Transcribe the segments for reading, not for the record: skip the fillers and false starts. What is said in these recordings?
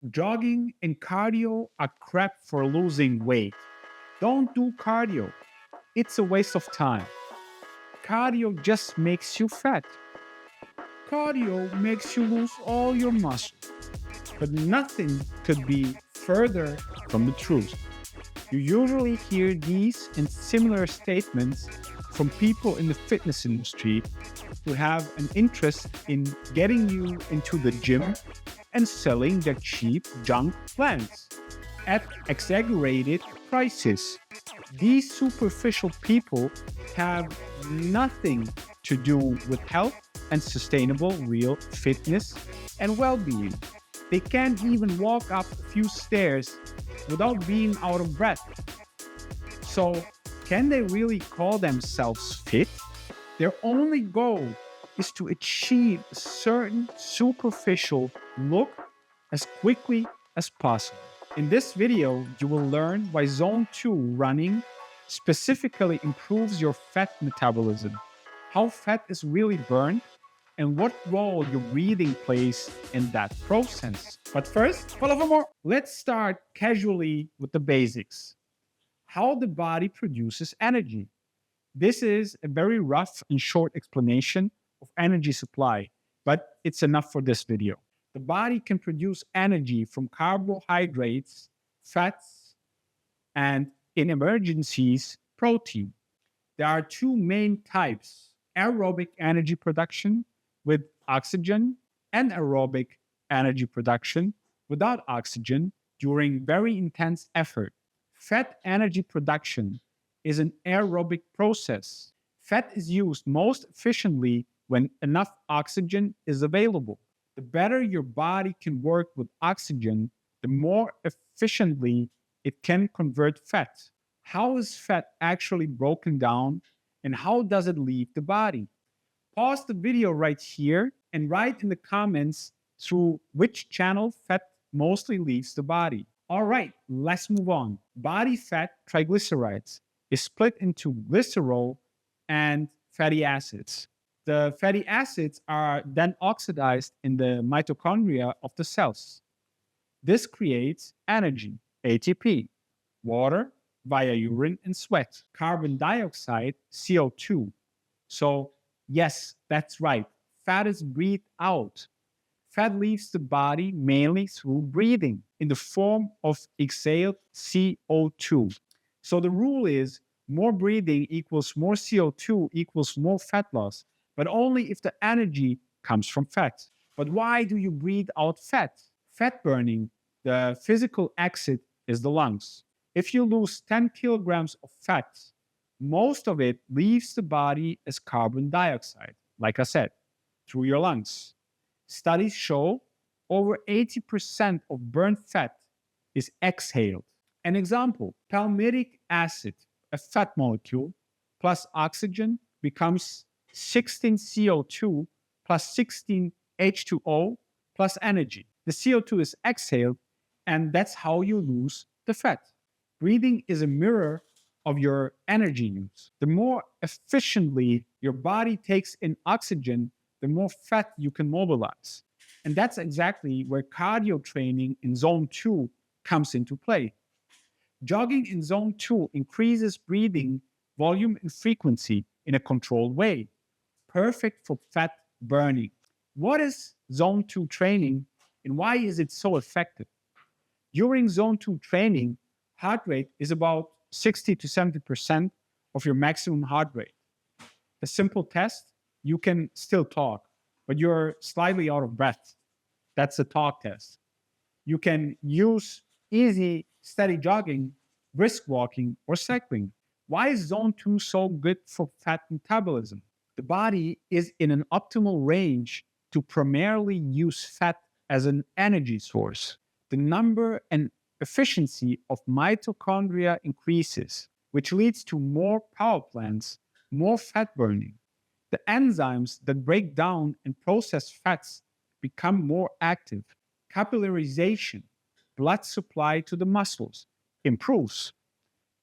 Jogging and cardio are crap for losing weight. Don't do cardio, it's a waste of time. Cardio just makes you fat. Cardio makes you lose all your muscle. But nothing could be further from the truth. You usually hear these and similar statements from people in the fitness industry who have an interest in getting you into the gym and selling their cheap junk plans at exaggerated prices. These superficial people have nothing to do with health and sustainable real fitness and well being. They can't even walk up a few stairs without being out of breath. So, can they really call themselves fit? Their only goal is to achieve a certain superficial look as quickly as possible. In this video, you will learn why Zone 2 running specifically improves your fat metabolism, how fat is really burned, and what role your breathing plays in that process. But first, follow for more. Let's start casually with the basics. How the body produces energy. This is a very rough and short explanation of energy supply, but it's enough for this video. The body can produce energy from carbohydrates, fats, and in emergencies, protein. There are two main types: aerobic energy production with oxygen and aerobic energy production without oxygen during very intense effort. Fat energy production is an aerobic process. Fat is used most efficiently when enough oxygen is available. The better your body can work with oxygen, the more efficiently it can convert fat. How is fat actually broken down and how does it leave the body? Pause the video right here and write in the comments through which channel fat mostly leaves the body. All right, let's move on. Body fat triglycerides is split into glycerol and fatty acids. The fatty acids are then oxidized in the mitochondria of the cells. This creates energy, ATP, water via urine and sweat, carbon dioxide, CO2. So, yes, that's right. Fat is breathed out. Fat leaves the body mainly through breathing in the form of exhaled CO2. So the rule is more breathing equals more CO2 equals more fat loss, but only if the energy comes from fat. But why do you breathe out fat? Fat burning, the physical exit is the lungs. If you lose 10 kilograms of fat, most of it leaves the body as carbon dioxide, like I said, through your lungs. Studies show over 80% of burnt fat is exhaled. An example: palmitic acid, a fat molecule, plus oxygen becomes 16 CO2 plus 16 H2O plus energy. The CO2 is exhaled, and that's how you lose the fat. Breathing is a mirror of your energy use. The more efficiently your body takes in oxygen, the more fat you can mobilize. And that's exactly where cardio training in zone 2 comes into play. Jogging in zone 2 increases breathing volume and frequency in a controlled way, perfect for fat burning. What is zone 2 training and why is it so effective? During zone 2 training, heart rate is about 60 to 70% of your maximum heart rate. A simple test: you can still talk, but you're slightly out of breath. That's a talk test. You can use easy, steady jogging, brisk walking, or cycling. Why is zone 2 so good for fat metabolism? The body is in an optimal range to primarily use fat as an energy source. The number and efficiency of mitochondria increases, which leads to more power plants, more fat burning. The enzymes that break down and process fats become more active. Capillarization, blood supply to the muscles, improves.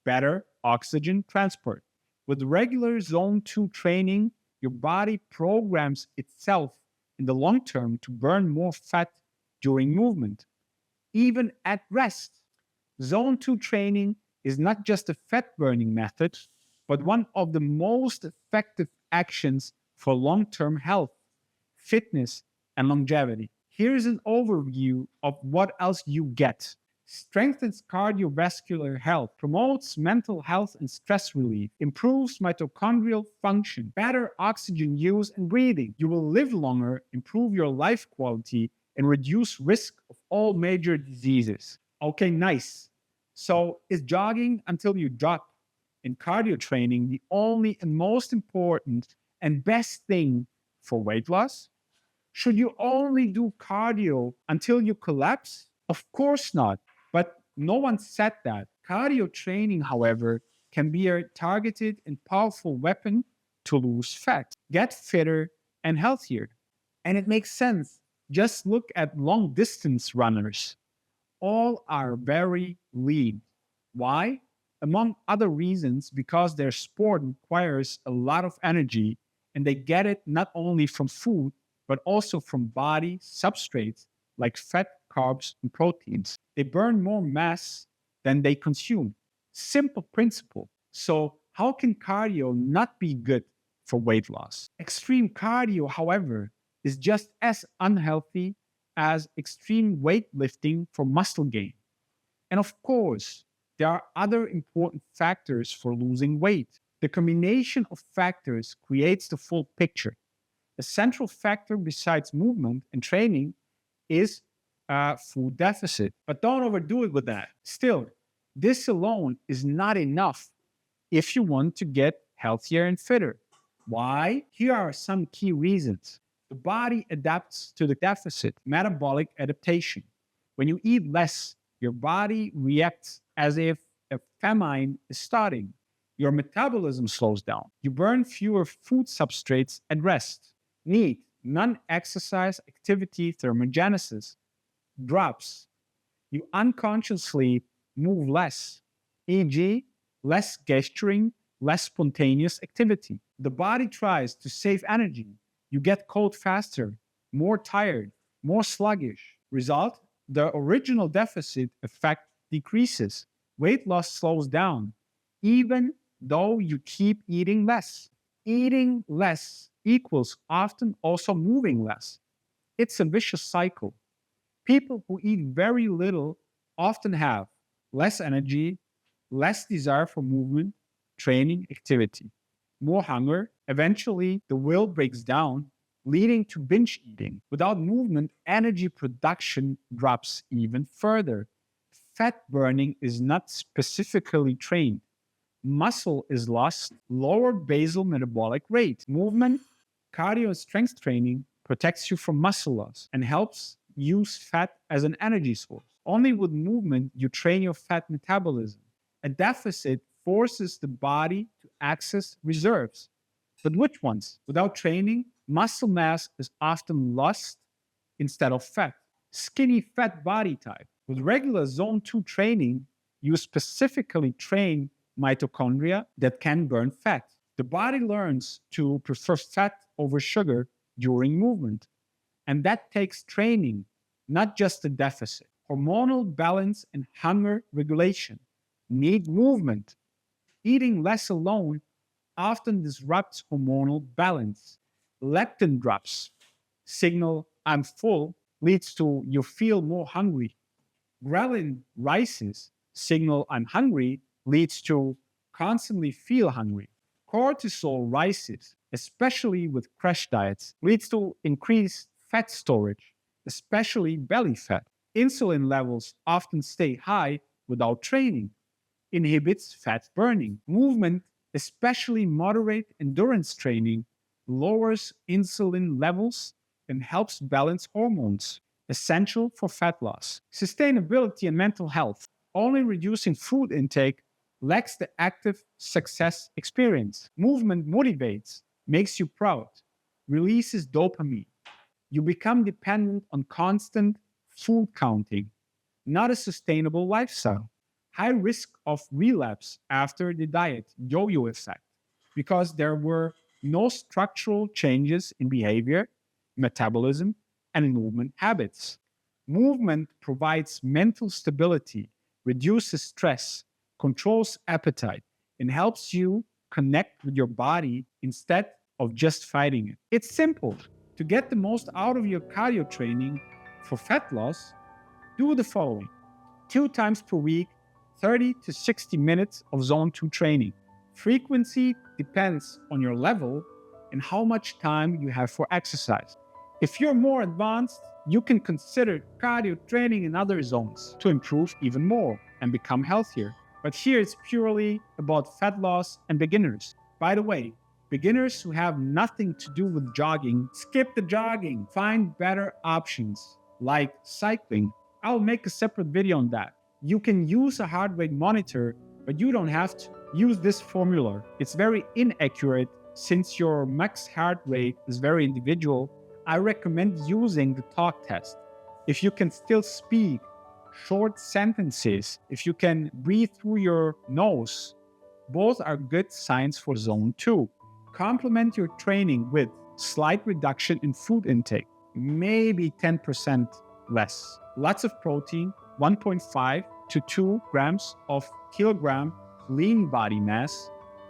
Better oxygen transport. With regular zone 2 training, your body programs itself in the long term to burn more fat during movement. even at rest. Zone 2 training is not just a fat burning method, but one of the most effective actions for long term health, fitness, and longevity. Here's an overview of what else you get. Strengthens cardiovascular health, promotes mental health and stress relief, improves mitochondrial function, better oxygen use and breathing. You will live longer, improve your life quality, and reduce risk of all major diseases. Okay, nice. So is jogging until you drop in cardio training the only and most important and best thing for weight loss? Should you only do cardio until you collapse? Of course not. But no one said that. Cardio training, however, can be a targeted and powerful weapon to lose fat, get fitter and healthier. And it makes sense. Just look at long distance runners. All are very lean. Why? Among other reasons, because their sport requires a lot of energy and they get it not only from food, but also from body substrates like fat, carbs, and proteins. They burn more mass than they consume. Simple principle. So, how can cardio not be good for weight loss? Extreme cardio, however, is just as unhealthy as extreme weightlifting for muscle gain. And of course, there are other important factors for losing weight. The combination of factors creates the full picture. A central factor besides movement and training is food deficit. But don't overdo it with that. Still, this alone is not enough if you want to get healthier and fitter. Why? Here are some key reasons. The body adapts to the deficit, metabolic adaptation. When you eat less, your body reacts as if a famine is starting. Your metabolism slows down. You burn fewer food substrates at rest. Need non exercise activity thermogenesis drops. You unconsciously move less, e.g., less gesturing, less spontaneous activity. The body tries to save energy. You get cold faster, more tired, more sluggish. Result: the original deficit effect decreases. Weight loss slows down, even though you keep eating less. Eating less equals often also moving less. It's a vicious cycle. People who eat very little often have less energy, less desire for movement, training, activity, more hunger. Eventually, the will breaks down, leading to binge eating. Without movement, energy production drops even further. Fat burning is not specifically trained. Muscle is lost, lower basal metabolic rate. Movement, cardio, and strength training protects you from muscle loss and helps use fat as an energy source. Only with movement you train your fat metabolism. A deficit forces the body to access reserves. But which ones? Without training, muscle mass is often lost instead of fat. Skinny fat body type. With regular zone 2 training, you specifically train mitochondria that can burn fat. The body learns to prefer fat over sugar during movement. And that takes training, not just a deficit. Hormonal balance and hunger regulation need movement. Eating less alone often disrupts hormonal balance. Leptin drops, signal I'm full, leads to you feel more hungry. Ghrelin rises, signal I'm hungry, leads to constantly feel hungry. Cortisol rises, especially with crash diets, leads to increased fat storage, especially belly fat. Insulin levels often stay high without training, inhibits fat burning. Movement, especially moderate endurance training, lowers insulin levels and helps balance hormones, essential for fat loss. Sustainability and mental health. Only reducing food intake lacks the active success experience. Movement motivates, makes you proud, releases dopamine. You become dependent on constant food counting, not a sustainable lifestyle. High risk of relapse after the diet, yo yo effect, because there were no structural changes in behavior, metabolism, and movement habits. Movement provides mental stability, reduces stress, controls appetite, and helps you connect with your body instead of just fighting it. It's simple. To get the most out of your cardio training for fat loss, do the following: 2 times per week, 30 to 60 minutes of zone 2 training. Frequency depends on your level and how much time you have for exercise. If you're more advanced, you can consider cardio training in other zones to improve even more and become healthier. But here it's purely about fat loss and beginners. By the way, beginners who have nothing to do with jogging, skip the jogging. Find better options like cycling. I'll make a separate video on that. You can use a heart rate monitor, but you don't have to. Use this formula. It's very inaccurate since your max heart rate is very individual. I recommend using the talk test. If you can still speak short sentences, if you can breathe through your nose, both are good signs for zone 2. Complement your training with slight reduction in food intake, maybe 10% less. Lots of protein, 1.5 to 2 grams of kilogram lean body mass,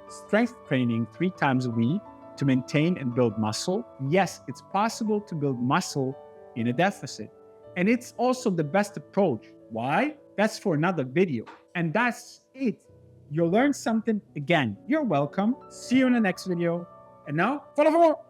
strength training 3 times a week to maintain and build muscle. Yes, it's possible to build muscle in a deficit. And it's also the best approach. Why? That's for another video. And that's it. You'll learn something again. You're welcome. See you in the next video. And now, follow for more.